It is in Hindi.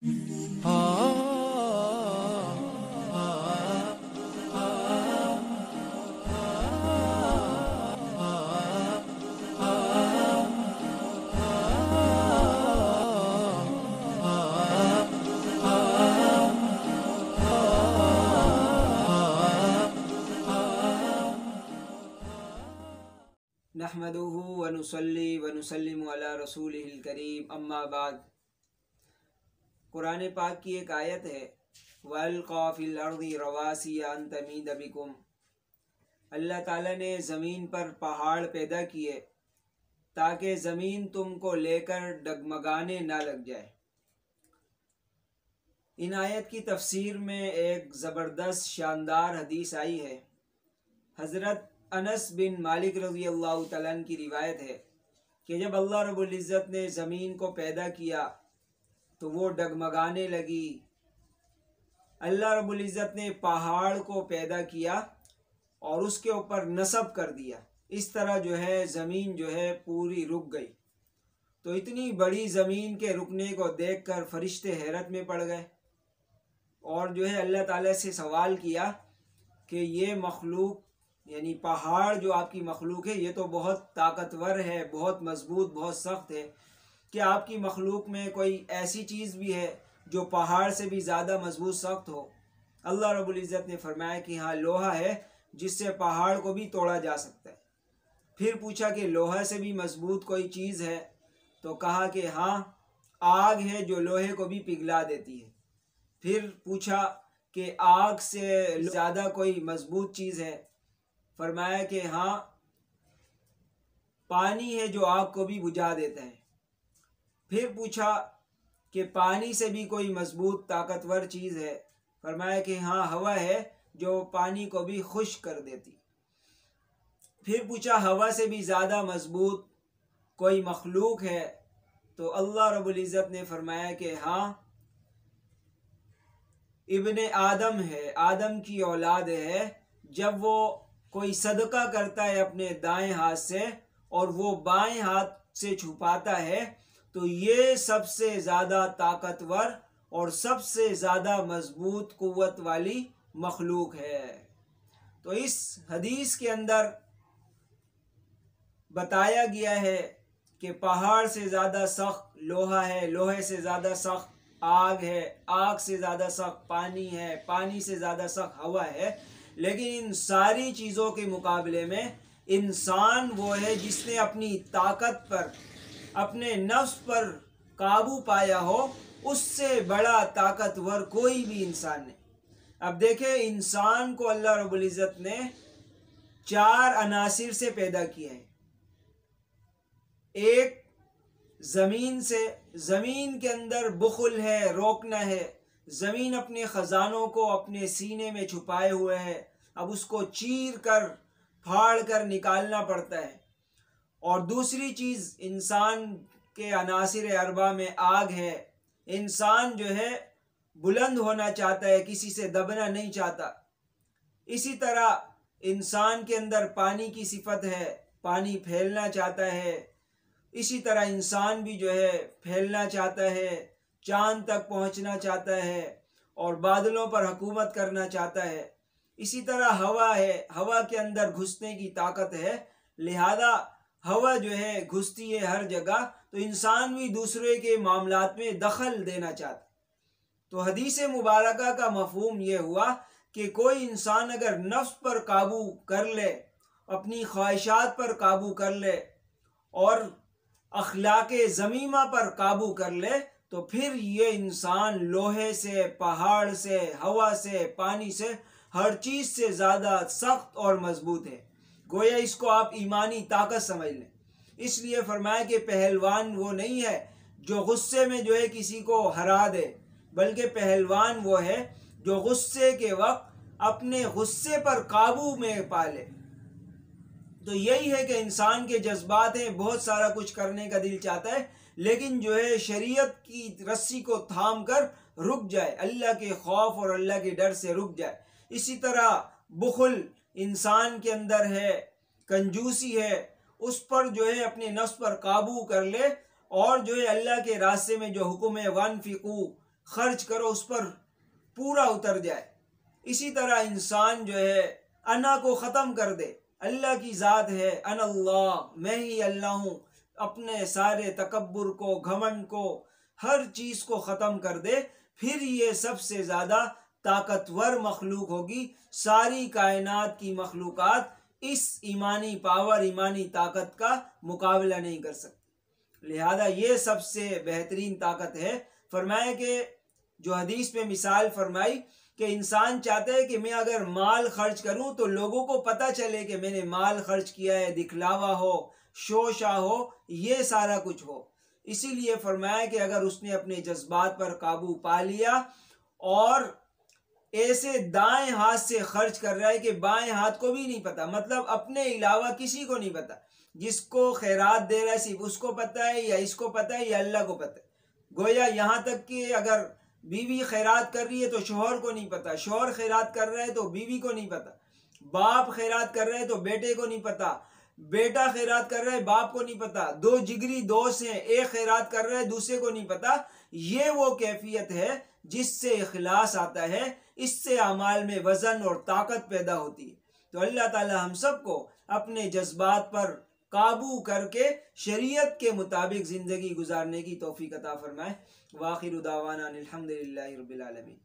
नहमदुहु व नुसल्ली व नुसल्लिमु अला रसूलिहिल करीम, अम्मा बाद। कुरान पाक की एक आयत है, वअल्क़ा फ़िल अर्ज़ि रवासिया अन तमीद बिकुम। अल्लाह ताला ने ज़मीन पर पहाड़ पैदा किए ताकि ज़मीन तुमको लेकर डगमगाने ना लग जाए। इन आयत की तफसीर में एक ज़बरदस्त शानदार हदीस आई है। हज़रत अनस बिन मालिक रज़ी अल्लाह तआला अन्हु की रिवायत है कि जब अल्लाह रब्बुल इज़्ज़त ने ज़मीन को पैदा किया तो वो डगमगाने लगी। अल्लाह रब्बुल इज़्ज़त ने पहाड़ को पैदा किया और उसके ऊपर नस्ब कर दिया। इस तरह जो है ज़मीन जो है पूरी रुक गई। तो इतनी बड़ी ज़मीन के रुकने को देखकर फरिश्ते हैरत में पड़ गए और जो है अल्लाह ताला से सवाल किया कि ये मखलूक यानी पहाड़ जो आपकी मखलूक है ये तो बहुत ताकतवर है, बहुत मजबूत, बहुत सख्त है। क्या आपकी मखलूक में कोई ऐसी चीज़ भी है जो पहाड़ से भी ज़्यादा मजबूत सख्त हो? अल्लाह रब्बुल इज़्ज़त ने फरमाया कि हाँ, लोहा है जिससे पहाड़ को भी तोड़ा जा सकता है। फिर पूछा कि लोहा से भी मजबूत कोई चीज़ है? तो कहा कि हाँ, आग है जो लोहे को भी पिघला देती है। फिर पूछा कि आग से ज़्यादा कोई मजबूत चीज़ है? फरमाया कि हाँ, पानी है जो आग को भी बुझा देता है। फिर पूछा कि पानी से भी कोई मजबूत ताकतवर चीज़ है? फरमाया कि हाँ, हवा है जो पानी को भी खुश्क कर देती। फिर पूछा हवा से भी ज़्यादा मजबूत कोई मखलूक है? तो अल्लाह रब्बुल इज़्ज़त ने फरमाया कि हाँ, इब्ने आदम है, आदम की औलाद है। जब वो कोई सदका करता है अपने दाएं हाथ से और वो बाएं हाथ से छुपाता है तो ये सबसे ज़्यादा ताकतवर और सबसे ज़्यादा मजबूत कुव्वत वाली मखलूक है। तो इस हदीस के अंदर बताया गया है कि पहाड़ से ज़्यादा सख्त लोहा है, लोहे से ज़्यादा सख्त आग है, आग से ज़्यादा सख्त पानी है, पानी से ज़्यादा सख्त हवा है। लेकिन इन सारी चीज़ों के मुकाबले में इंसान वो है जिसने अपनी ताकत पर, अपने नफ्स पर काबू पाया हो। उससे बड़ा ताकतवर कोई भी इंसान नहीं। अब देखें, इंसान को अल्लाह रब्बुल इज़्ज़त ने 4 अनासिर से पैदा किया है। एक, ज़मीन से, ज़मीन के अंदर बुखल है, रोकना है। ज़मीन अपने ख़जानों को अपने सीने में छुपाए हुए है, अब उसको चीर कर फाड़ कर निकालना पड़ता है। और दूसरी चीज़, इंसान के अनासिर अरबा में आग है। इंसान जो है बुलंद होना चाहता है, किसी से दबना नहीं चाहता। इसी तरह इंसान के अंदर पानी की सिफत है, पानी फैलना चाहता है। इसी तरह इंसान भी जो है फैलना चाहता है, चांद तक पहुंचना चाहता है और बादलों पर हुकूमत करना चाहता है। इसी तरह हवा है, हवा के अंदर घुसने की ताकत है, लिहाजा हवा जो है घुसती है हर जगह। तो इंसान भी दूसरे के मामलात में दखल देना चाहता है। तो हदीस मुबारका का मफहूम यह हुआ कि कोई इंसान अगर नफ्स पर काबू कर ले, अपनी ख्वाहिशात पर काबू कर ले और अखलाके ज़मीमा पर काबू कर ले तो फिर ये इंसान लोहे से, पहाड़ से, हवा से, पानी से, हर चीज़ से ज़्यादा सख्त और मजबूत है। गोया इसको आप ईमानी ताकत समझ लें। इसलिए फरमाया कि पहलवान वो नहीं है जो गुस्से में जो है किसी को हरा दे, बल्कि पहलवान वो है जो गुस्से के वक्त अपने गुस्से पर काबू में पाले। तो यही है कि इंसान के जज्बात हैं, बहुत सारा कुछ करने का दिल चाहता है, लेकिन जो है शरीयत की रस्सी को थाम कर रुक जाए, अल्लाह के खौफ और अल्लाह के डर से रुक जाए। इसी तरह बुखल इंसान के अंदर है, कंजूसी है, उस पर जो है अपने नफ्स पर काबू कर ले और जो है अल्लाह के रास्ते में जो हुक्म है वनफिकू खर्च करो उस पर पूरा उतर जाए। इसी तरह इंसान जो है अना को ख़त्म कर दे, अल्लाह की ज़ात है, अनल्लाह, मैं ही अल्लाह हूँ, अपने सारे तकब्बुर को, घमंड को, हर चीज़ को ख़त्म कर दे, फिर ये सबसे ज़्यादा ताकतवर मखलूक होगी। सारी कायनात की मखलूक़ात इस ईमानी पावर, ईमानी ताकत का मुकाबला नहीं कर सकती। लिहाजा ये सबसे बेहतरीन ताकत है। फरमाया कि जो हदीस में मिसाल फरमाई कि इंसान चाहता है कि मैं अगर माल खर्च करूं तो लोगों को पता चले कि मैंने माल खर्च किया है, दिखलावा हो, शोशा हो, ये सारा कुछ हो। इसीलिए फरमाया कि अगर उसने अपने जज्बात पर काबू पा लिया और ऐसे दाएं हाथ से खर्च कर रहा है कि बाएं हाथ को भी नहीं पता, मतलब अपने अलावा किसी को नहीं पता, जिसको खैरात दे रहा है सिर्फ उसको पता है, या इसको पता है, या अल्लाह को पता है। गोया यहाँ तक कि अगर बीवी खैरात कर रही है तो शोहर को नहीं पता, शोहर खैरात कर रहा है तो बीवी को नहीं पता, बाप खैरात कर रहा है तो बेटे को नहीं पता, बेटा खैरात कर रहा है बाप को नहीं पता, दो जिगरी दोस्त हैं, एक खैरात कर रहा है दूसरे को नहीं पता। ये वो कैफियत है जिससे इखलास आता है, इससे अमाल में वजन और ताकत पैदा होती है। तो अल्लाह ताला हम सबको अपने जज्बात पर काबू करके शरीयत के मुताबिक ज़िंदगी गुजारने की तौफीक अता फरमाए। वाखिर दावाना अनिल हम्दुलिल्लाहि रब्बिल आलमीन।